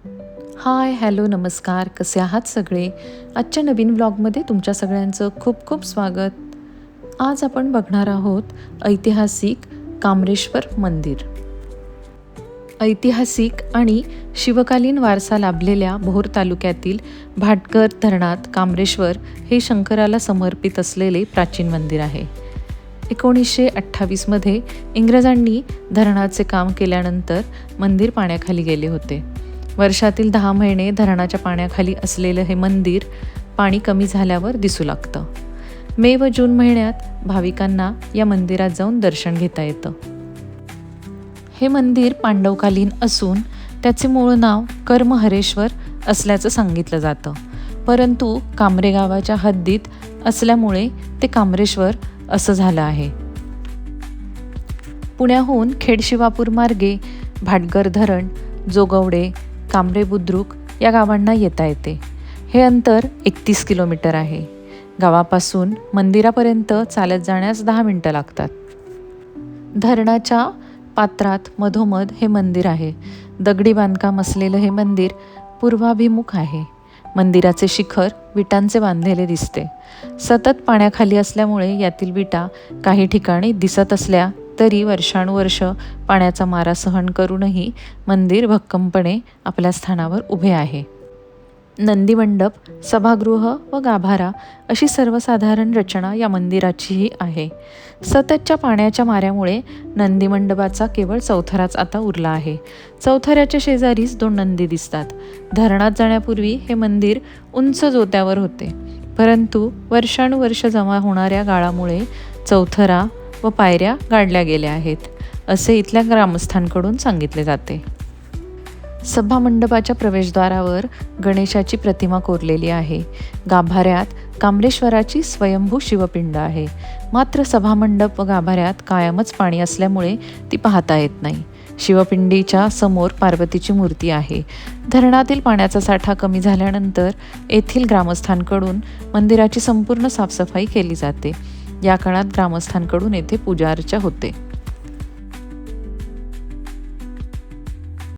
हाय, hello, नमस्कार. कसे आहात सगळे? आजच्या नवीन व्लॉगमध्ये तुमच्या सगळ्यांचं खूप खूप स्वागत. आज आपण बघणार आहोत ऐतिहासिक कामरेश्वर मंदिर. ऐतिहासिक आणि शिवकालीन वारसा लाभलेल्या भोर तालुक्यातील भाटघर धरणात कामरेश्वर हे शंकराला समर्पित असलेले प्राचीन मंदिर आहे. 1928मध्ये इंग्रजांनी धरणाचे काम केल्यानंतर मंदिर पाण्याखाली गेले होते. वर्षातील 10 महिने धरणाच्या पाण्याखाली असलेलं हे मंदिर पाणी कमी झाल्यावर दिसू लागतं. मे व जून महिन्यात भाविकांना या मंदिरात जाऊन दर्शन घेता येतं. हे मंदिर पांडवकालीन असून त्याचे मूळ नाव कर्महरेश्वर असल्याचं सांगितलं जातं, परंतु कामरे गावाच्या हद्दीत असल्यामुळे ते कामरेश्वर असं झालं आहे. पुण्याहून खेडशिवापूर मार्गे भाटघर धरण, जोगवडे, कामरे बुद्रुक या गावांना येता येते. हे अंतर 31 किलोमीटर आहे. गावापासून मंदिरापर्यंत चालत जाण्यास 10 मिनिटं लागतात. धरणाच्या पात्रात मधोमध हे मंदिर आहे. दगडी बांधकाम असलेलं हे मंदिर पूर्वाभिमुख आहे. मंदिराचे शिखर विटांचे बांधलेले दिसते. सतत पाण्याखाली असल्यामुळे यातील विटा काही ठिकाणी दिसत असल्या तरी वर्षानुवर्ष पाण्याचा मारा सहन करूनही मंदिर भक्कमपणे आपल्या स्थानावर उभे आहे. नंदीमंडप, सभागृह व गाभारा अशी सर्वसाधारण रचना या मंदिराचीही आहे. सततच्या पाण्याच्या माऱ्यामुळे नंदीमंडपाचा केवळ चौथराच आता उरला आहे. चौथऱ्याच्या शेजारीच 2 नंदी दिसतात. धरणात जाण्यापूर्वी हे मंदिर उंच जोत्यावर होते, परंतु वर्षानुवर्ष जमा होणाऱ्या गाळामुळे चौथरा व पायऱ्या गाडल्या गेल्या आहेत, असे इथल्या ग्रामस्थांकडून सांगितले जाते. सभामंडपाच्या प्रवेशद्वारावर गणेशाची प्रतिमा कोरलेली आहे. गाभाऱ्यात कामरेश्वराची स्वयंभू शिवपिंड आहे. मात्र सभामंडप व गाभाऱ्यात कायमच पाणी असल्यामुळे ती पाहता येत नाही. शिवपिंडीच्या समोर पार्वतीची मूर्ती आहे. धरणातील पाण्याचा साठा कमी झाल्यानंतर येथील ग्रामस्थांकडून मंदिराची संपूर्ण साफसफाई केली जाते. या काळात ग्रामस्थांकडून येथे पूजा अर्चा होते.